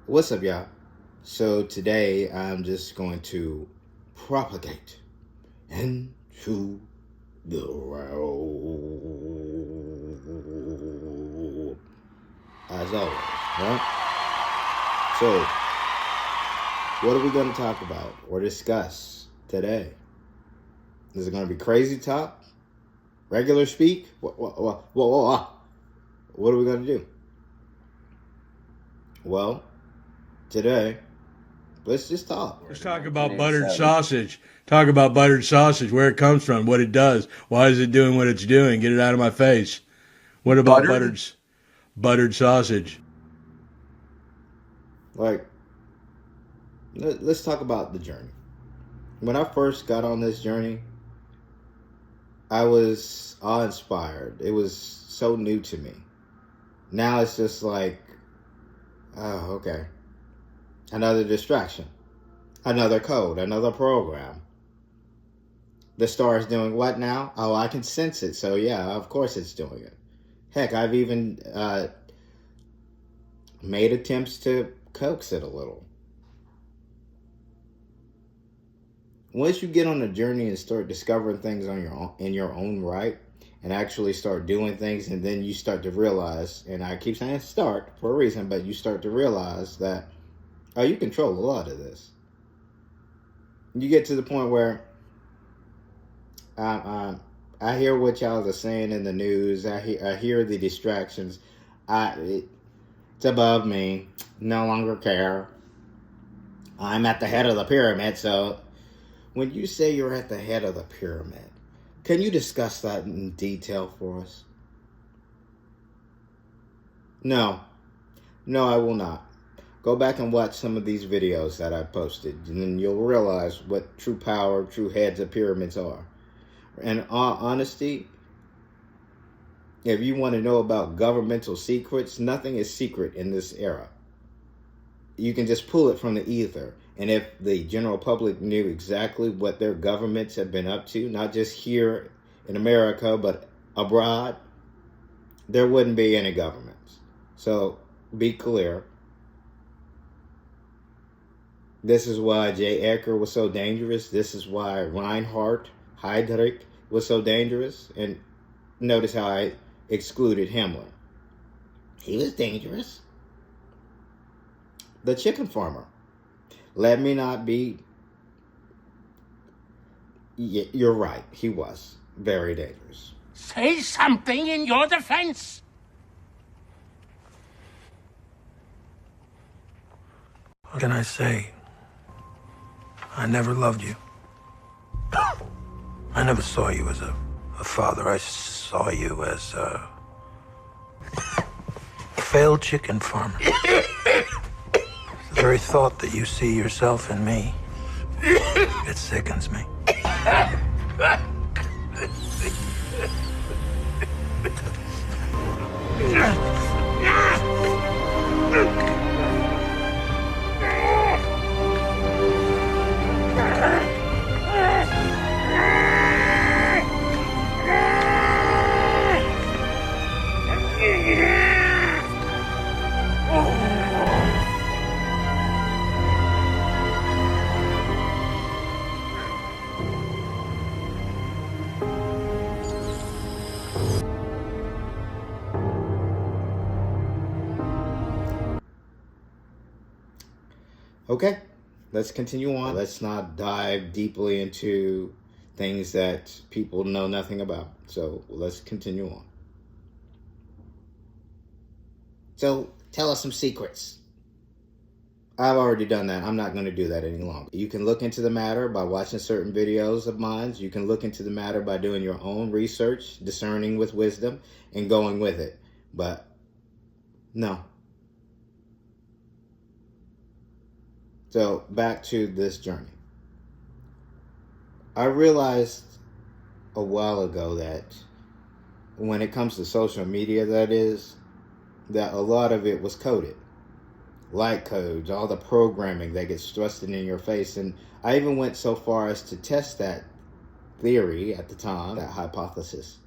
What's up, y'all? So today I'm just going to propagate into the world as always, right? So what are we going to talk about or discuss today? Is it going to be crazy talk? Regular speak? What are we going to do? Well, today, let's just talk. Let's talk about buttered sausage. Talk about buttered sausage, where it comes from, what it does, why is it doing what it's doing. Get it out of my face. What about buttered sausage? Like, let's talk about the journey. When I first got on this journey, I was awe-inspired. It was so new to me. Now it's just like, oh, okay. Another distraction. Another code. Another program. The star is doing what now? Oh, I can sense it. So yeah, of course it's doing it. Heck, I've even made attempts to coax it a little. Once you get on a journey and start discovering things on your own, in your own right, and actually start doing things, and then you start to realize, and I keep saying start for a reason, but you start to realize that, oh, you control a lot of this. You get to the point where I hear what y'all are saying in the news. I hear the distractions. It's above me. No longer care. I'm at the head of the pyramid. So when you say you're at the head of the pyramid, can you discuss that in detail for us? No, I will not. Go back and watch some of these videos that I posted, and then you'll realize what true power, true heads of pyramids are. In all honesty, if you want to know about governmental secrets, nothing is secret in this era. You can just pull it from the ether. And if the general public knew exactly what their governments have been up to, not just here in America, but abroad, there wouldn't be any governments. So be clear. This is why J. Edgar was so dangerous. This is why Reinhard Heydrich was so dangerous. And notice how I excluded Himmler. He was dangerous. The chicken farmer. Let me not be... You're right. He was very dangerous. Say something in your defense. What can I say? I never loved you. I never saw you as a father. I saw you as a failed chicken farmer. The very thought that you see yourself in me, it sickens me. Okay, let's continue on. Let's not dive deeply into things that people know nothing about. So let's continue on. So tell us some secrets. I've already done that. I'm not going to do that any longer. You can look into the matter by watching certain videos of mine. You can look into the matter by doing your own research, discerning with wisdom, and going with it. But no. So back to this journey. I realized a while ago that when it comes to social media, that a lot of it was coded. Light codes, all the programming that gets thrusted in your face. And I even went so far as to test that theory at the time, that hypothesis.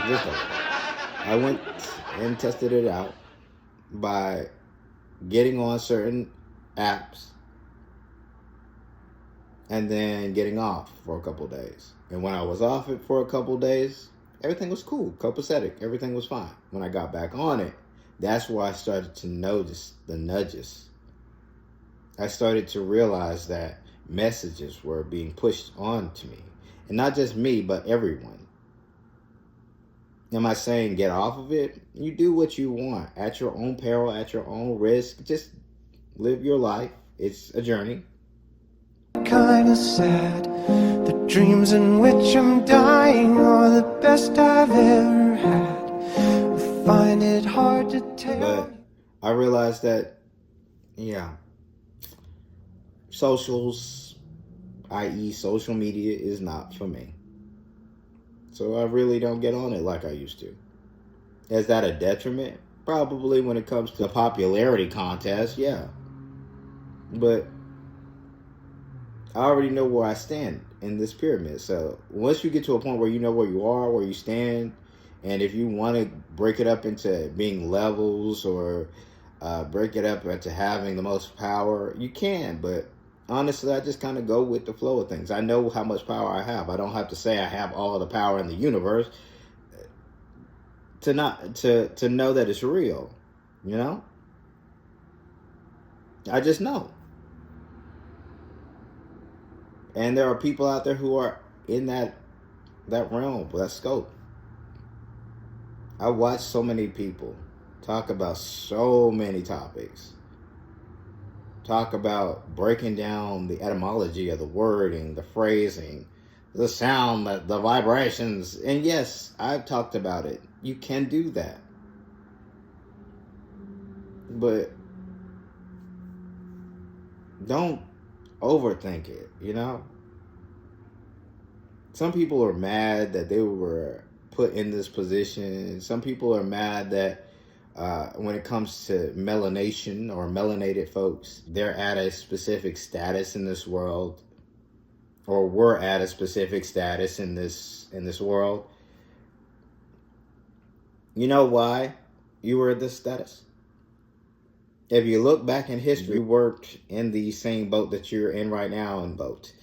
Just over. I went and tested it out by getting on certain apps and then getting off for a couple days. And when I was off it for a couple days, everything was cool, copacetic. Everything was fine. When I got back on it, that's where I started to notice the nudges. I started to realize that messages were being pushed on to me. And not just me, but everyone. Am I saying get off of it? You do what you want at your own peril, at your own risk. Just live your life. It's a journey. Kinda sad. The dreams in which I'm dying are the best I've ever had. I find it hard to tell. But I realized that, socials, i.e. social media, is not for me. So I really don't get on it like I used to. Is that a detriment? Probably when it comes to the popularity contest, yeah. But I already know where I stand in this pyramid. So once you get to a point where you know where you are, where you stand, and if you want to break it up into being levels or break it up into having the most power, you can. But honestly, I just kind of go with the flow of things. I know how much power I have. I don't have to say I have all the power in the universe to know that it's real. You know? I just know. And there are people out there who are in that realm, that scope. I watch so many people talk about so many topics. Talk about breaking down the etymology of the wording, the phrasing, the sound, the vibrations. And yes, I've talked about it. You can do that. But don't overthink it, you know? Some people are mad that they were put in this position. Some people are mad that when it comes to melanation or melanated folks, they're at a specific status in this world, or were at a specific status in this world. You know why you were at this status? If you look back in history, you worked in the same boat that you're in right now in boat.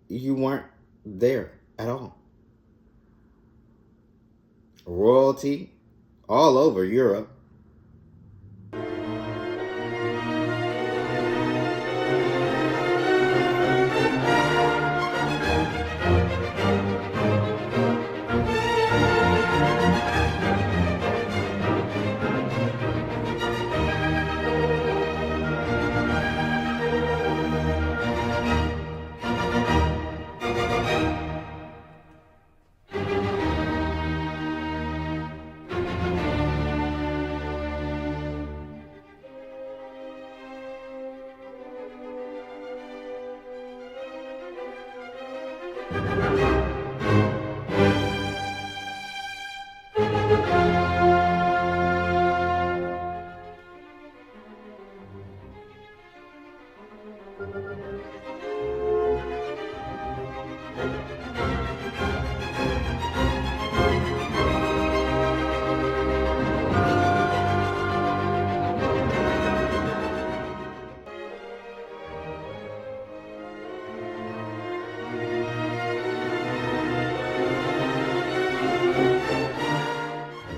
You weren't there at all. Royalty all over Europe.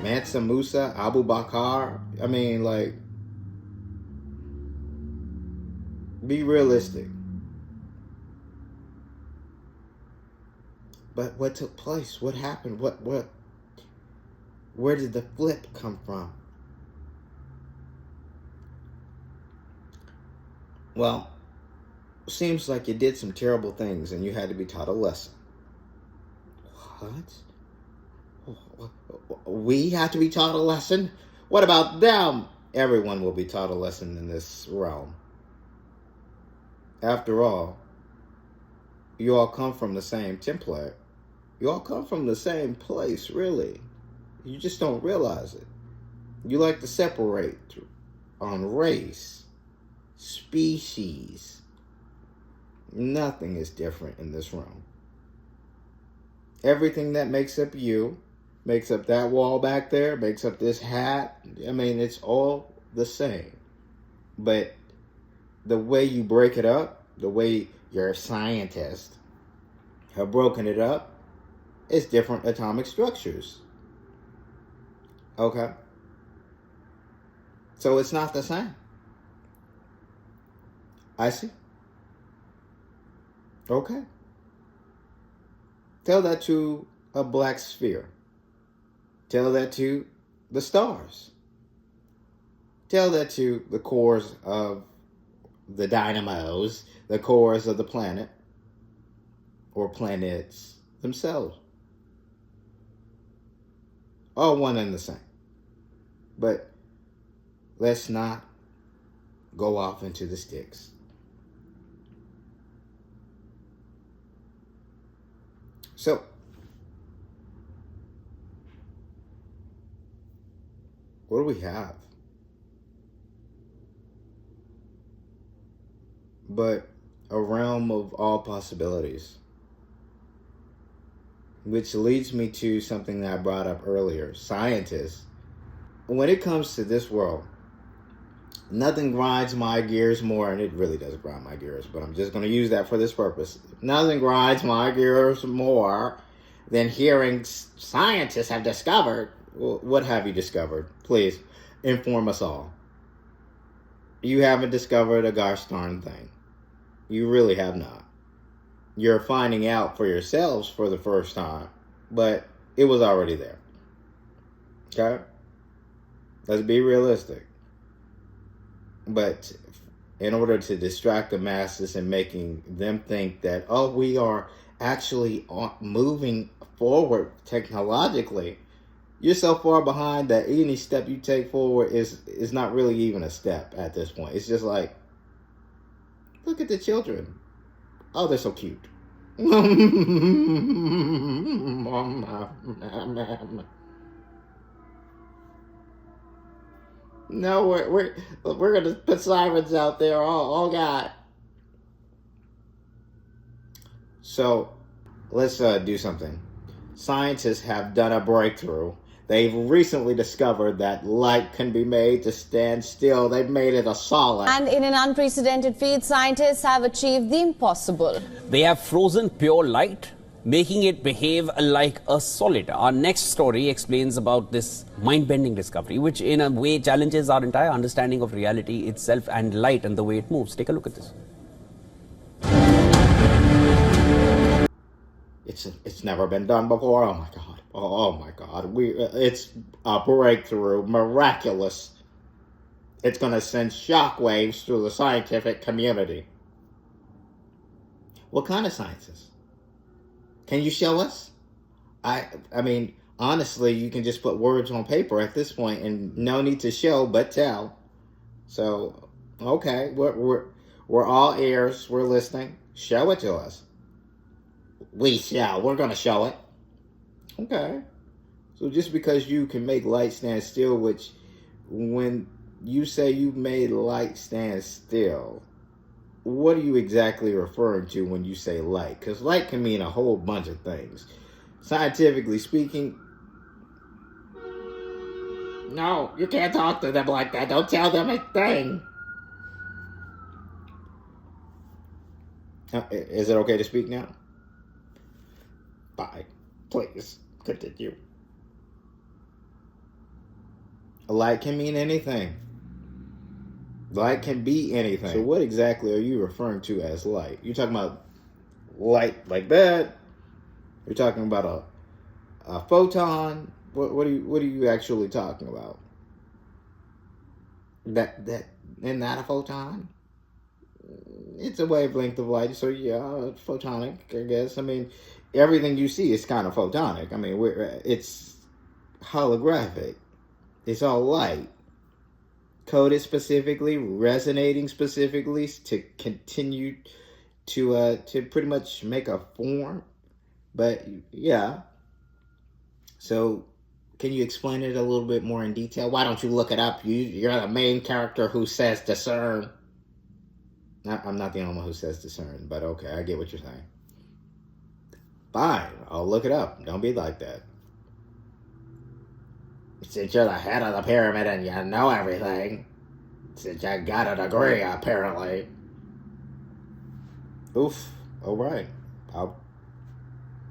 Mansa Musa, Abu Bakr. I mean, like, be realistic. But what took place? What happened? Where did the flip come from? Well, seems like you did some terrible things and you had to be taught a lesson. What? We have to be taught a lesson? What about them? Everyone will be taught a lesson in this realm. After all, you all come from the same template. You all come from the same place, really. You just don't realize it. You like to separate on race, species. Nothing is different in this realm. Everything that makes up you makes up that wall back there, makes up this hat. I mean, it's all the same. But the way you break it up, the way your scientists have broken it up, is different atomic structures. Okay? So it's not the same. I see. Okay. Tell that to a black sphere. Tell that to the stars. Tell that to the cores of the dynamos, the cores of the planet, or planets themselves. All one and the same. But let's not go off into the sticks. So, what do we have? But a realm of all possibilities. Which leads me to something that I brought up earlier. Scientists, when it comes to this world, nothing grinds my gears more, and it really does grind my gears, but I'm just going to use that for this purpose. Nothing grinds my gears more than hearing scientists have discovered. Well, what have you discovered? Please, inform us all. You haven't discovered a gosh darn thing. You really have not. You're finding out for yourselves for the first time, but it was already there. Okay? Let's be realistic. But in order to distract the masses and making them think that, oh, we are actually moving forward technologically, you're so far behind that any step you take forward is not really even a step at this point. It's just like, look at the children. Oh, they're so cute. No, we're gonna put sirens out there. Oh God. So let's do something. Scientists have done a breakthrough. They've recently discovered that light can be made to stand still. They've made it a solid. And in an unprecedented feat, scientists have achieved the impossible. They have frozen pure light, making it behave like a solid. Our next story explains about this mind-bending discovery, which in a way challenges our entire understanding of reality itself and light and the way it moves. Take a look at this. It's never been done before. Oh my God. Oh my God. It's a breakthrough, miraculous. It's going to send shockwaves through the scientific community. What kind of scientists? Can you show us? I mean, honestly, you can just put words on paper at this point, and no need to show but tell. So, okay, we're all ears. We're listening. Show it to us. We shall. We're going to show it. Okay. So just because you can make light stand still, which when you say you made light stand still, what are you exactly referring to when you say light? Because light can mean a whole bunch of things. Scientifically speaking, no, you can't talk to them like that. Don't tell them a thing. Is it okay to speak now? Bye. Please, continue. Light can mean anything. Light can be anything. So what exactly are you referring to as light? You're talking about light like that? You're talking about a photon? What are you actually talking about? Isn't that a photon? It's a wavelength of light, so yeah, it's photonic, I guess. I mean, everything you see is kind of photonic. I mean, it's holographic. It's all light. Coded specifically, resonating specifically to continue to pretty much make a form. But yeah. So can you explain it a little bit more in detail? Why don't you look it up? You're the main character who says discern. I'm not the only one who says discern, but okay, I get what you're saying. Fine, I'll look it up. Don't be like that. Since you're the head of the pyramid and you know everything, since you got a degree, apparently. Oof. All right.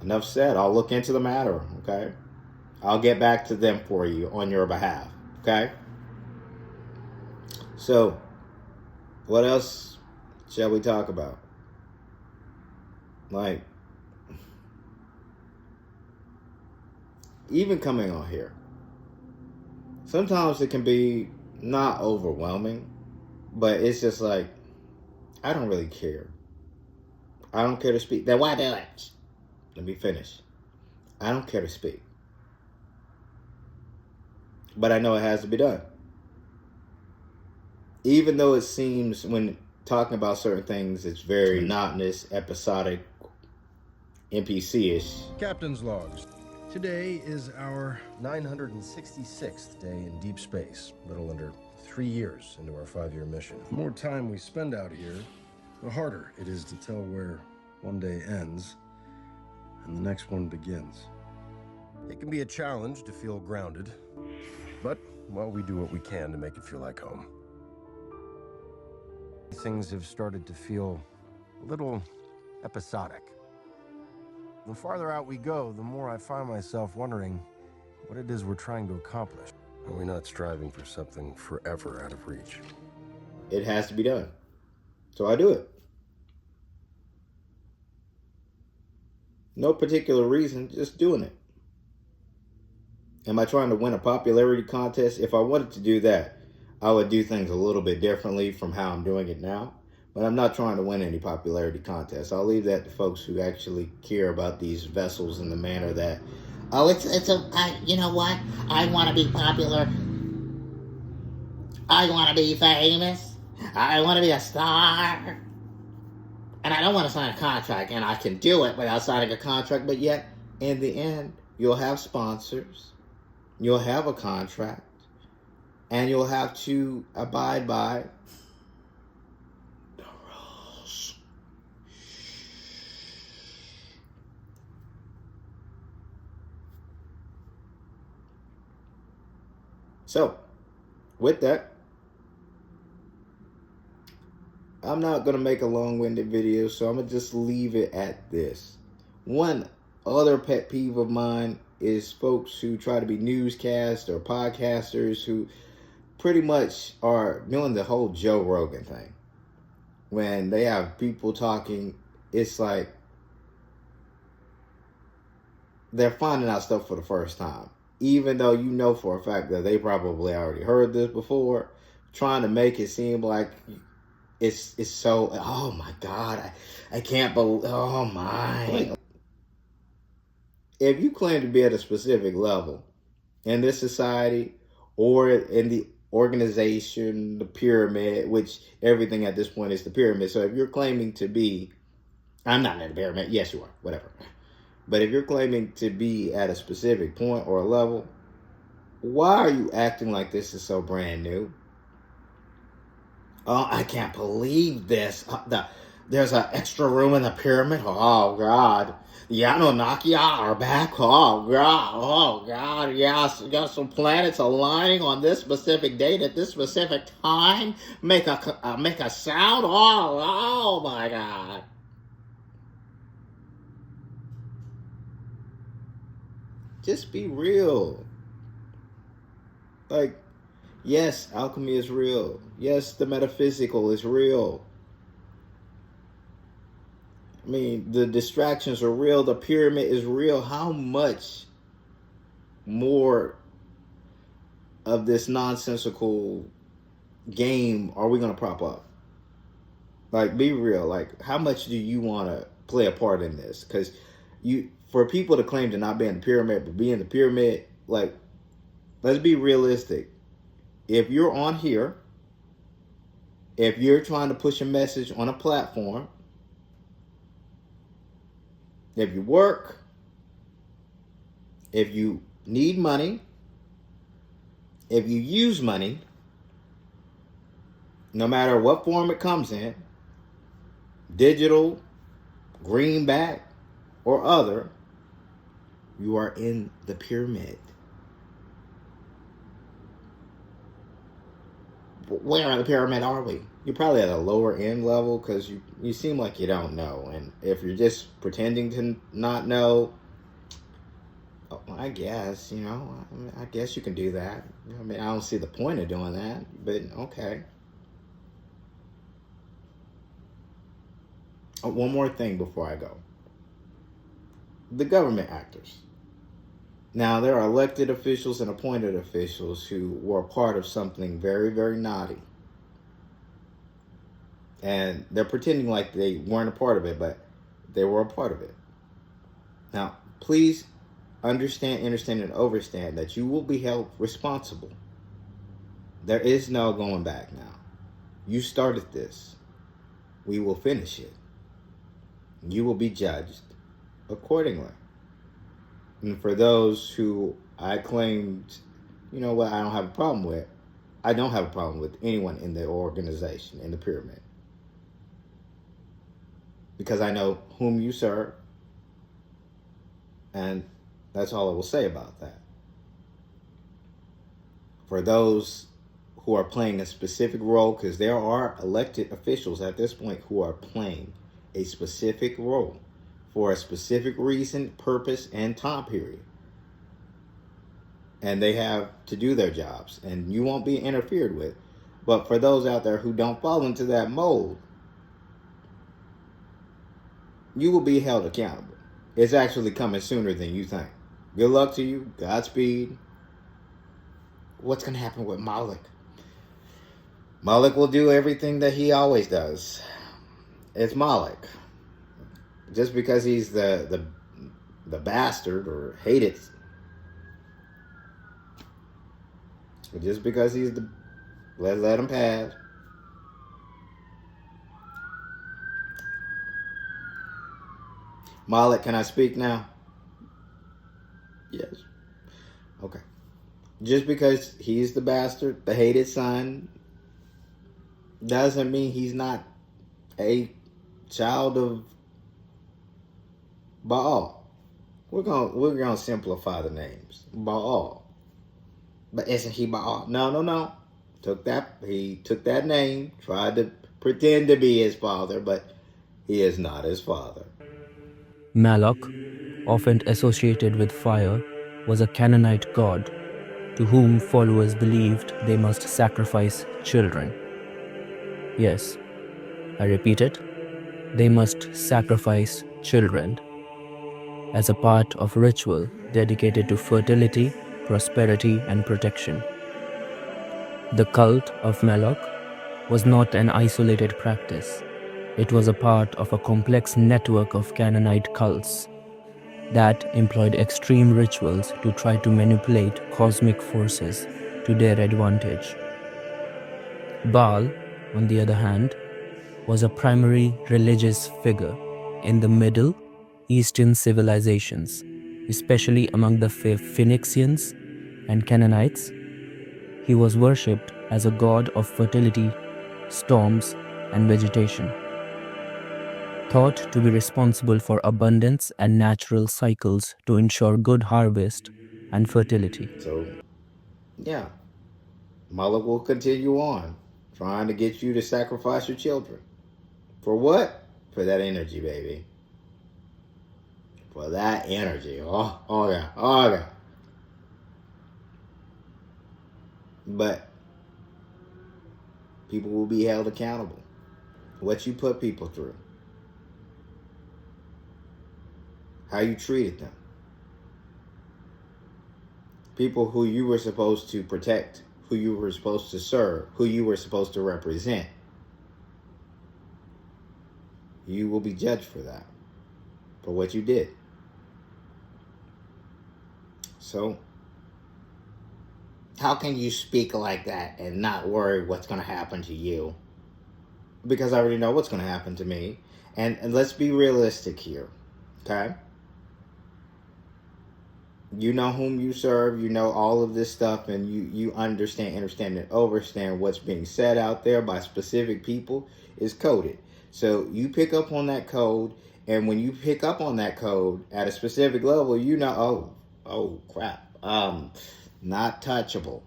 Enough said. I'll look into the matter, okay? I'll get back to them for you on your behalf, okay? So, what else shall we talk about? Like, even coming on here, sometimes it can be not overwhelming, but it's just like, I don't really care. I don't care to speak. Then why do it? Let me finish. I don't care to speak. But I know it has to be done. Even though it seems, when talking about certain things, it's very monotonous, episodic, NPC-ish. Captain's logs. Today is our 966th day in deep space, a little under 3 years into our 5-year mission. The more time we spend out here, the harder it is to tell where one day ends and the next one begins. It can be a challenge to feel grounded, but, well, we do what we can to make it feel like home. Things have started to feel a little episodic. The farther out we go, the more I find myself wondering what it is we're trying to accomplish. Are we not striving for something forever out of reach? It has to be done. So I do it. No particular reason, just doing it. Am I trying to win a popularity contest? If I wanted to do that, I would do things a little bit differently from how I'm doing it now. But I'm not trying to win any popularity contests. I'll leave that to folks who actually care about these vessels in the manner that, you know what? I want to be popular. I want to be famous. I want to be a star. And I don't want to sign a contract, and I can do it without signing a contract, but yet, in the end, you'll have sponsors, you'll have a contract, and you'll have to abide by the rules. So, with that, I'm not going to make a long-winded video, so I'm going to just leave it at this. One other pet peeve of mine is folks who try to be newscast or podcasters who pretty much are doing the whole Joe Rogan thing. When they have people talking, it's like they're finding out stuff for the first time. Even though you know for a fact that they probably already heard this before, trying to make it seem like it's so, oh my God, I can't believe, oh my. If you claim to be at a specific level in this society or in the organization, the pyramid, which everything at this point is the pyramid. So if you're claiming to be, I'm not in the pyramid, yes you are, whatever. But if you're claiming to be at a specific point or a level, why are you acting like this is so brand new? Oh, I can't believe this. There's an extra room in the pyramid. Oh, God. The Anunnaki are back. Oh, God. Oh, God. Yes. Got some planets aligning on this specific date at this specific time. Make a sound. Oh, my God. Just be real. Like, yes, alchemy is real. Yes, the metaphysical is real. I mean, the distractions are real. The pyramid is real. How much more of this nonsensical game are we going to prop up? Like, be real. Like, how much do you want to play a part in this? Because for people to claim to not be in the pyramid, but be in the pyramid, like, let's be realistic. If you're on here, if you're trying to push a message on a platform, if you work, if you need money, if you use money, no matter what form it comes in, digital, greenback, or other, you are in the pyramid. where in the pyramid are we? You're probably at a lower end level because you seem like you don't know. And if you're just pretending to not know, I guess, I guess you can do that. I mean, I don't see the point of doing that, but okay. One more thing before I go. The government actors. Now, there are elected officials and appointed officials who were part of something very, very naughty. And they're pretending like they weren't a part of it, but they were a part of it. Now, please understand, and understand that you will be held responsible. There is no going back now. You started this. We will finish it. You will be judged accordingly. And for those who I claimed, I don't have a problem with, I don't have a problem with anyone in the organization, in the pyramid. Because I know whom you serve. And that's all I will say about that. For those who are playing a specific role, because there are elected officials at this point who are playing a specific role for a specific reason, purpose, and time period. And they have to do their jobs, and you won't be interfered with. But for those out there who don't fall into that mold, you will be held accountable. It's actually coming sooner than you think. Good luck to you. Godspeed. What's going to happen with Molech? Molech will do everything that he always does. It's Molech. Just because he's the bastard or hated, just because he's let him pass. Molech, can I speak now? Yes. Okay. Just because he's the bastard, the hated son, doesn't mean he's not a child of BAAL. We're gonna simplify the names. BAAL. But isn't he BAAL? No. He took that name, tried to pretend to be his father, but he is not his father. Moloch, often associated with fire, was a Canaanite god to whom followers believed they must sacrifice children. Yes, I repeat it, they must sacrifice children as a part of ritual dedicated to fertility, prosperity, and protection. The cult of Moloch was not an isolated practice. It was a part of a complex network of Canaanite cults that employed extreme rituals to try to manipulate cosmic forces to their advantage. Baal, on the other hand, was a primary religious figure in the Middle Eastern civilizations, especially among the Phoenicians and Canaanites. He was worshipped as a god of fertility, storms, and vegetation, thought to be responsible for abundance and natural cycles to ensure good harvest and fertility. So, yeah, Molech will continue on, trying to get you to sacrifice your children. For what? For that energy, baby. For that energy. Oh yeah. But people will be held accountable. What you put people through. How you treated them. People who you were supposed to protect, who you were supposed to serve, who you were supposed to represent. You will be judged for that, for what you did. So, how can you speak like that and not worry what's going to happen to you? Because I already know what's going to happen to me. And let's be realistic here, okay? You know whom you serve, you know all of this stuff, and you understand, and overstand what's being said out there by specific people is coded. So you pick up on that code, and when you pick up on that code at a specific level, you know, oh crap, not touchable.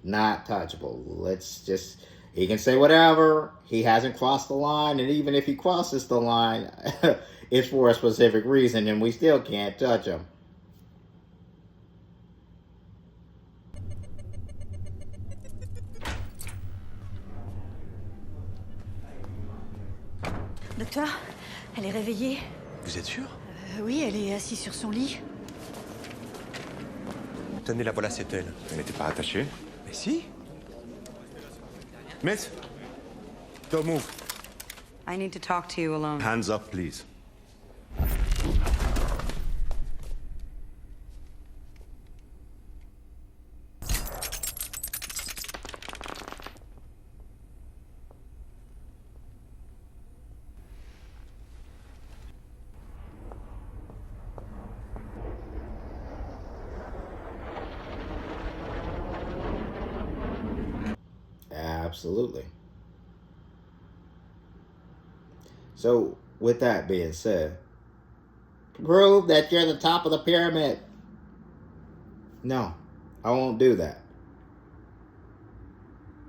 Not touchable. He can say whatever. He hasn't crossed the line, and even if he crosses the line, it's for a specific reason, and we still can't touch him. Docteur, elle est réveillée. Vous êtes sûr? Oui, elle est assise sur son lit. Tenez, la voilà, c'est elle. Elle n'était pas attachée? Mais si. Miss, don't move. I need to talk to you alone. Hands up, please. Absolutely. So, with that being said, prove that you're the top of the pyramid. No, I won't do that.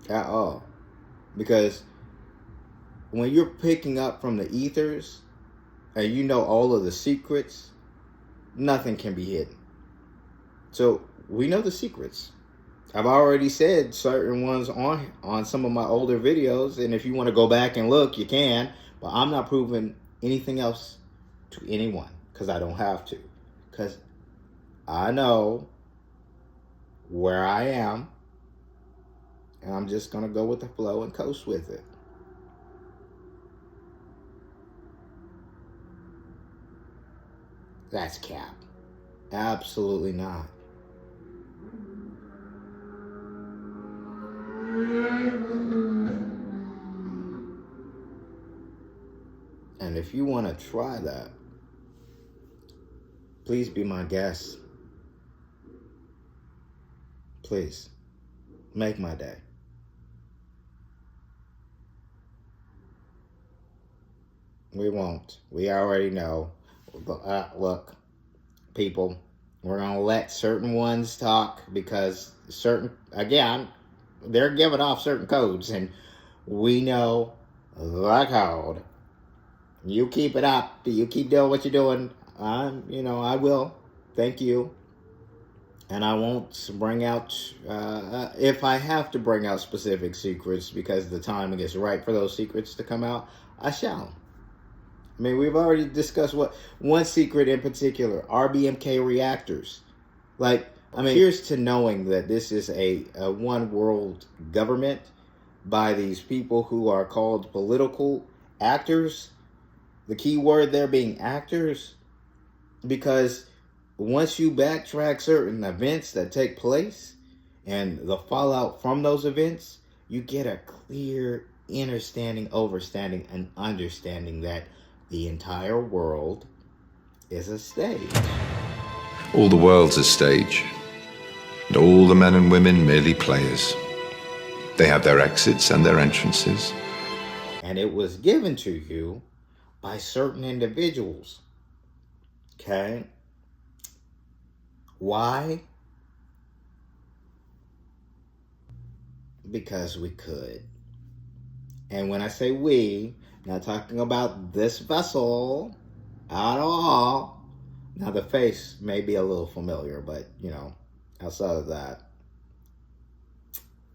At all. Because when you're picking up from the ethers and you know all of the secrets, nothing can be hidden. So, we know the secrets. I've already said certain ones on some of my older videos, and if you want to go back and look, you can, but I'm not proving anything else to anyone because I don't have to, because I know where I am, and I'm just going to go with the flow and coast with it. That's cap. Absolutely not. And if you want to try that, please be my guest. Please, make my day. We won't. We already know. Look, people, we're going to let certain ones talk because again, they're giving off certain codes, and we know the code. You keep it up. You keep doing what you're doing. I will. Thank you. And I won't bring out, if I have to bring out specific secrets because the timing is right for those secrets to come out, I shall. I mean, we've already discussed one secret in particular, RBMK reactors. Here's to knowing that this is a one world government by these people who are called political actors. The key word there being actors, because once you backtrack certain events that take place and the fallout from those events, you get a clear overstanding, and understanding that the entire world is a stage. All the world's a stage, and all the men and women merely players. They have their exits and their entrances. And it was given to you by certain individuals. Okay? Why? Because we could. And when I say we, I'm not talking about this vessel at all. Now the face may be a little familiar, but outside of that,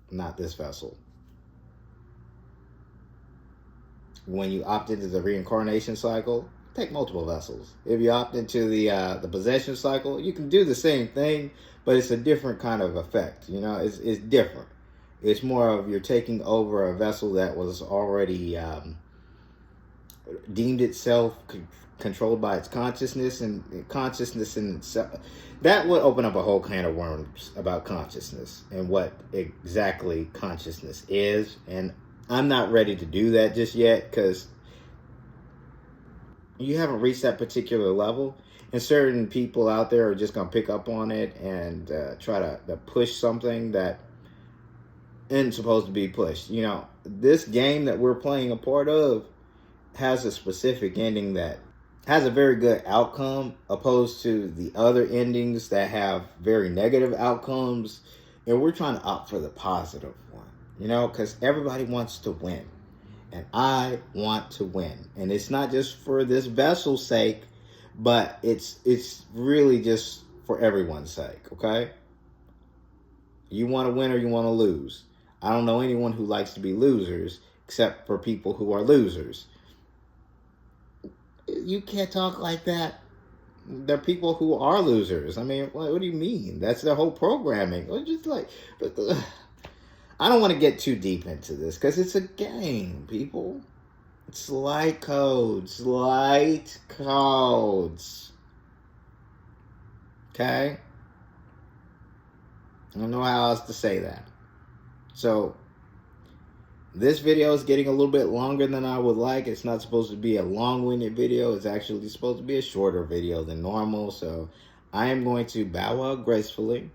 not this vessel. When you opt into the reincarnation cycle, take multiple vessels. If you opt into the possession cycle, you can do the same thing, but it's a different kind of effect. It's different. It's more of you're taking over a vessel that was already deemed itself controlled by its consciousness, and consciousness in itself. That would open up a whole can of worms about consciousness and what exactly consciousness is. And I'm not ready to do that just yet because you haven't reached that particular level. And certain people out there are just going to pick up on it and try to push something that isn't supposed to be pushed. This game that we're playing a part of has a specific ending that has a very good outcome, opposed to the other endings that have very negative outcomes. And we're trying to opt for the positive one, you know, because everybody wants to win. And I want to win. And it's not just for this vessel's sake, but it's really just for everyone's sake, okay? You want to win or you want to lose. I don't know anyone who likes to be losers except for people who are losers. You can't talk like that. There are people who are losers. I mean, what do you mean? That's their whole programming. Just like, I don't want to get too deep into this because it's a game, people. It's light codes. Light codes. Okay? I don't know how else to say that. So, this video is getting a little bit longer than I would like. It's not supposed to be a long-winded video. It's actually supposed to be a shorter video than normal. So, I am going to bow out gracefully.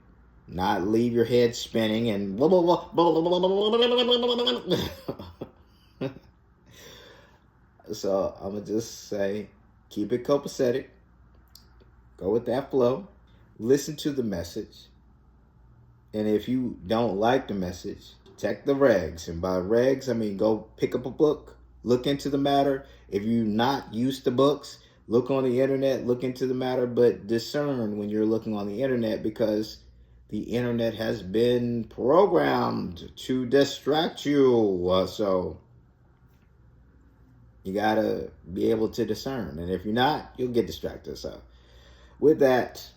Not leave your head spinning and blah, blah, blah, blah, blah, blah, blah. So I'm going to just say, keep it copacetic. Go with that flow. Listen to the message. And if you don't like the message, check the regs. And by regs, I mean go pick up a book, look into the matter. If you're not used to books, look on the internet, look into the matter, but discern when you're looking on the internet because the internet has been programmed to distract you. So you got to be able to discern. And if you're not, you'll get distracted. So with that,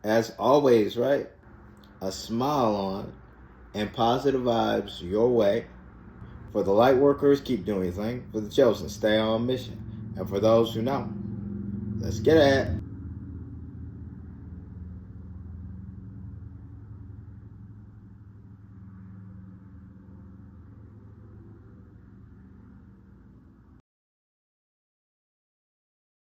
as always, right? A smile on and positive vibes your way. For the light workers, keep doing your thing. For the chosen, stay on mission. And for those who know, let's get at it.